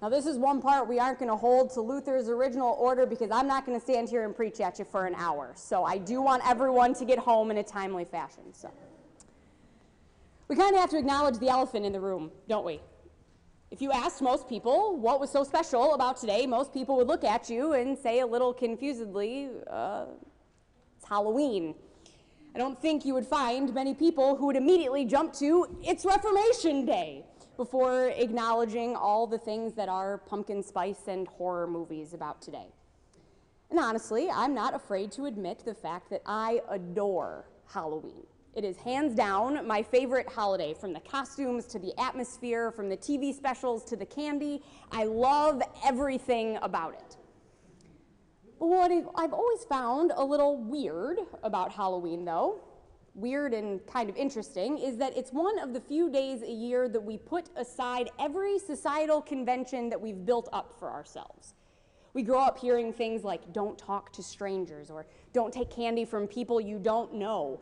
Now this is one part we aren't going to hold to Luther's original order because I'm not going to stand here and preach at you for an hour. So I do want everyone to get home in a timely fashion. So we kind of have to acknowledge the elephant in the room, don't we? If you asked most people what was so special about today, most people would look at you and say a little confusedly, it's Halloween. I don't think you would find many people who would immediately jump to, it's Reformation Day, before acknowledging all the things that are pumpkin spice and horror movies about today. And honestly, I'm not afraid to admit the fact that I adore Halloween. It is hands down my favorite holiday, from the costumes to the atmosphere, from the TV specials to the candy. I love everything about it. But what I've always found a little weird about Halloween, though, weird and kind of interesting, is that it's one of the few days a year that we put aside every societal convention that we've built up for ourselves. We grow up hearing things like, don't talk to strangers, or don't take candy from people you don't know.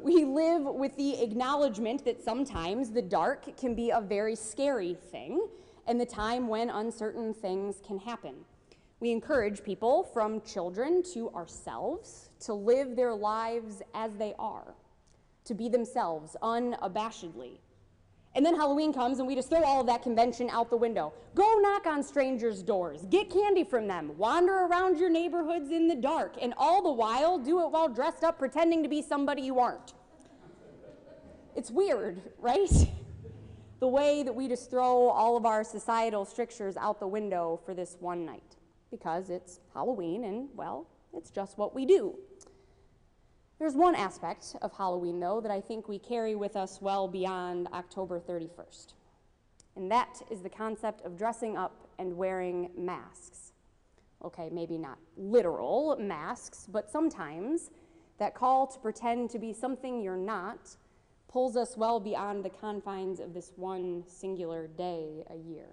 We live with the acknowledgement that sometimes the dark can be a very scary thing, and the time when uncertain things can happen. We encourage people, from children to ourselves, to live their lives as they are, to be themselves unabashedly. And then Halloween comes and we just throw all of that convention out the window. Go knock on strangers' doors, get candy from them, wander around your neighborhoods in the dark, and all the while do it while dressed up pretending to be somebody you aren't. It's weird, right? The way that we just throw all of our societal strictures out the window for this one night, because it's Halloween and, well, it's just what we do. There's one aspect of Halloween, though, that I think we carry with us well beyond October 31st, and that is the concept of dressing up and wearing masks. Okay, maybe not literal masks, but sometimes that call to pretend to be something you're not pulls us well beyond the confines of this one singular day a year.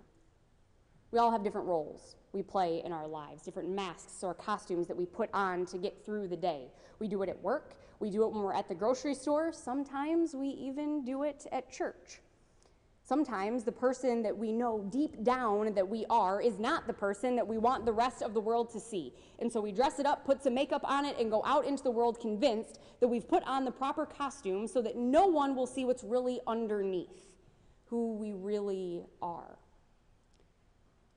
We all have different roles we play in our lives, different masks or costumes that we put on to get through the day. We do it at work, we do it when we're at the grocery store, sometimes we even do it at church. Sometimes the person that we know deep down that we are is not the person that we want the rest of the world to see. And so we dress it up, put some makeup on it, and go out into the world convinced that we've put on the proper costume so that no one will see what's really underneath, who we really are.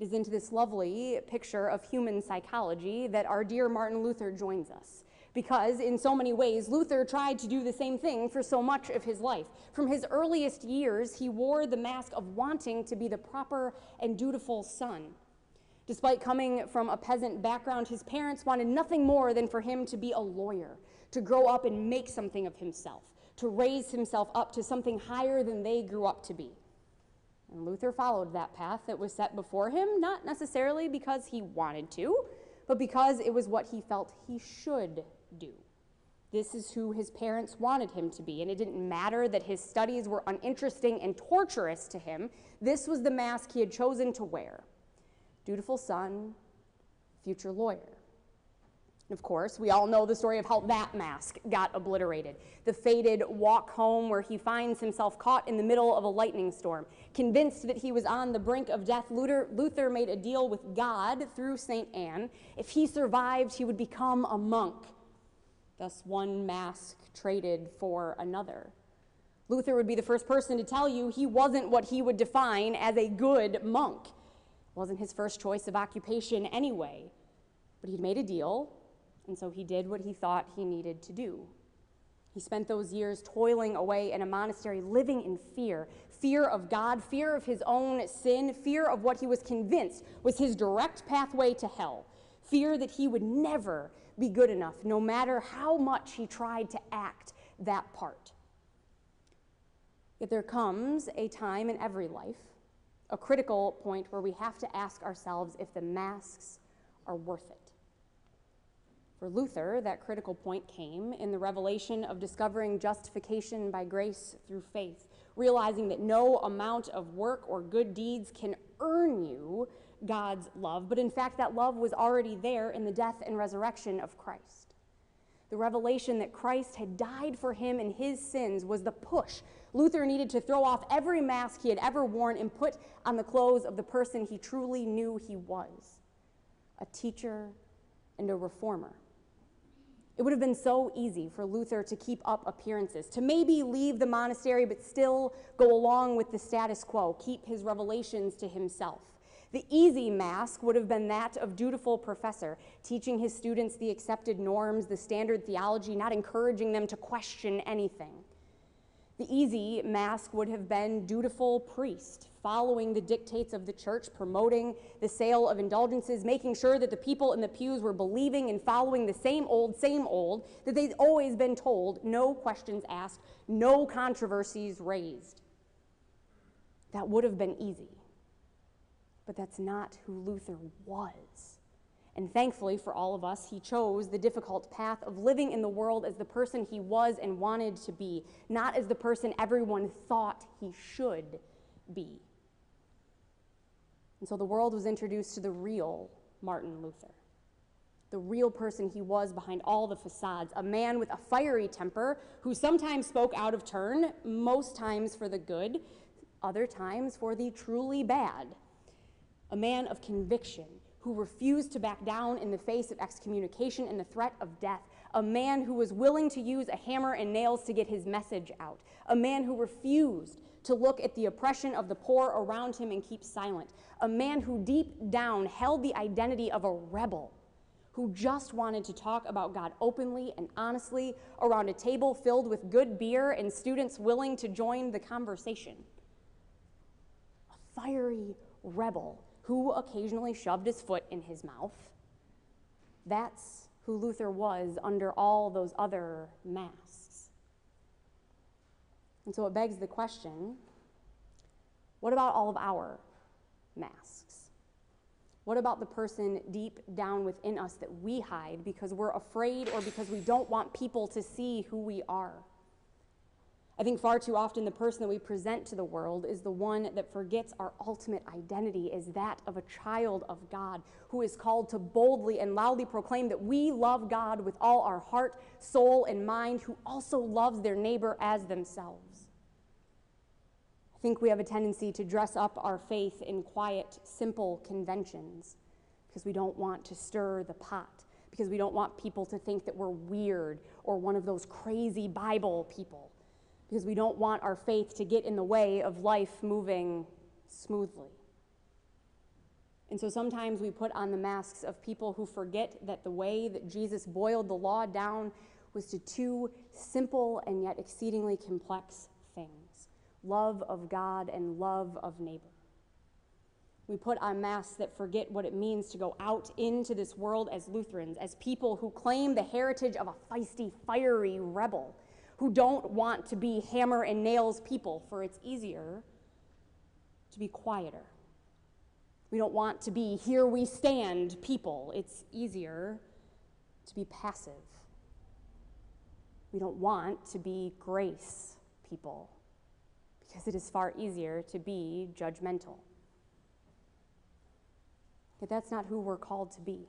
It is into this lovely picture of human psychology that our dear Martin Luther joins us. Because in so many ways, Luther tried to do the same thing for so much of his life. From his earliest years, he wore the mask of wanting to be the proper and dutiful son. Despite coming from a peasant background, his parents wanted nothing more than for him to be a lawyer, to grow up and make something of himself, to raise himself up to something higher than they grew up to be. And Luther followed that path that was set before him, not necessarily because he wanted to, but because it was what he felt he should do. This is who his parents wanted him to be, and it didn't matter that his studies were uninteresting and torturous to him. This was the mask he had chosen to wear. Dutiful son, future lawyer. Of course, we all know the story of how that mask got obliterated. The fated walk home where he finds himself caught in the middle of a lightning storm. Convinced that he was on the brink of death, Luther made a deal with God through St. Anne. If he survived, he would become a monk. Thus, one mask traded for another. Luther would be the first person to tell you he wasn't what he would define as a good monk. It wasn't his first choice of occupation anyway, but he'd made a deal. And so he did what he thought he needed to do. He spent those years toiling away in a monastery, living in fear. Fear of God, fear of his own sin, fear of what he was convinced was his direct pathway to hell. Fear that he would never be good enough, no matter how much he tried to act that part. Yet there comes a time in every life, a critical point where we have to ask ourselves if the masks are worth it. For Luther, that critical point came in the revelation of discovering justification by grace through faith, realizing that no amount of work or good deeds can earn you God's love, but in fact that love was already there in the death and resurrection of Christ. The revelation that Christ had died for him and his sins was the push Luther needed to throw off every mask he had ever worn and put on the clothes of the person he truly knew he was, a teacher and a reformer. It would have been so easy for Luther to keep up appearances, to maybe leave the monastery but still go along with the status quo, keep his revelations to himself. The easy mask would have been that of dutiful professor, teaching his students the accepted norms, the standard theology, not encouraging them to question anything. The easy mask would have been dutiful priest, following the dictates of the church, promoting the sale of indulgences, making sure that the people in the pews were believing and following the same old, that they'd always been told, no questions asked, no controversies raised. That would have been easy. But that's not who Luther was. And thankfully for all of us, he chose the difficult path of living in the world as the person he was and wanted to be, not as the person everyone thought he should be. And so the world was introduced to the real Martin Luther, the real person he was behind all the facades, a man with a fiery temper who sometimes spoke out of turn, most times for the good, other times for the truly bad, a man of conviction who refused to back down in the face of excommunication and the threat of death, a man who was willing to use a hammer and nails to get his message out, a man who refused to look at the oppression of the poor around him and keep silent, a man who deep down held the identity of a rebel, who just wanted to talk about God openly and honestly around a table filled with good beer and students willing to join the conversation. A fiery rebel who occasionally shoved his foot in his mouth. That's who Luther was under all those other masks. And so it begs the question, what about all of our masks? What about the person deep down within us that we hide because we're afraid or because we don't want people to see who we are? I think far too often the person that we present to the world is the one that forgets our ultimate identity is that of a child of God who is called to boldly and loudly proclaim that we love God with all our heart, soul, and mind, who also loves their neighbor as themselves. I think we have a tendency to dress up our faith in quiet, simple conventions because we don't want to stir the pot, because we don't want people to think that we're weird or one of those crazy Bible people, because we don't want our faith to get in the way of life moving smoothly. And so sometimes we put on the masks of people who forget that the way that Jesus boiled the law down was to two simple and yet exceedingly complex things: love of God and love of neighbor. We put on masks that forget what it means to go out into this world as Lutherans, as people who claim the heritage of a feisty, fiery rebel, who don't want to be hammer and nails people, for it's easier to be quieter. We don't want to be here we stand people. It's easier to be passive. We don't want to be grace people because it is far easier to be judgmental. But that's not who we're called to be.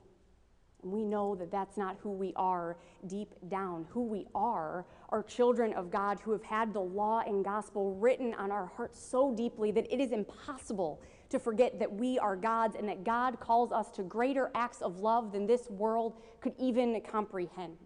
And we know that that's not who we are deep down. Who we are children of God who have had the law and gospel written on our hearts so deeply that it is impossible to forget that we are God's and that God calls us to greater acts of love than this world could even comprehend.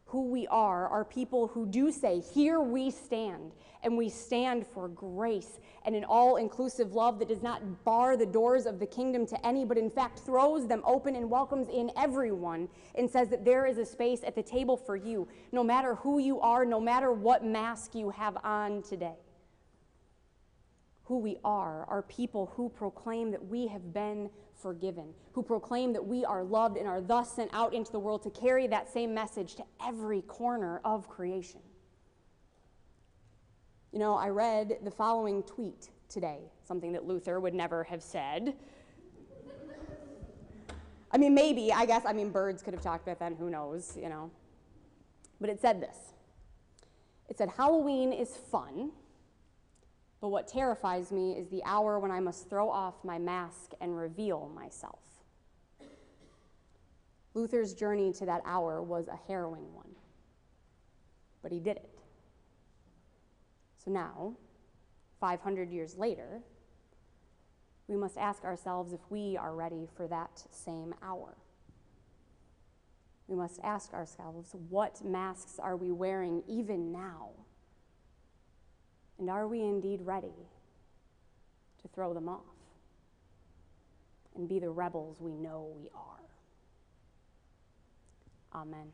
Who we are people who do say, here we stand, and we stand for grace and an all-inclusive love that does not bar the doors of the kingdom to any, but in fact throws them open and welcomes in everyone and says that there is a space at the table for you, no matter who you are, no matter what mask you have on today. Who we are people who proclaim that we have been forgiven, who proclaim that we are loved and are thus sent out into the world to carry that same message to every corner of creation. You know, I read the following tweet today, something that Luther would never have said. I mean, maybe, birds could have talked back then, who knows, you know. But it said this. It said, Halloween is fun, but what terrifies me is the hour when I must throw off my mask and reveal myself. Luther's journey to that hour was a harrowing one, but he did it. So now, 500 years later, we must ask ourselves if we are ready for that same hour. We must ask ourselves, what masks are we wearing even now? And are we indeed ready to throw them off and be the rebels we know we are? Amen.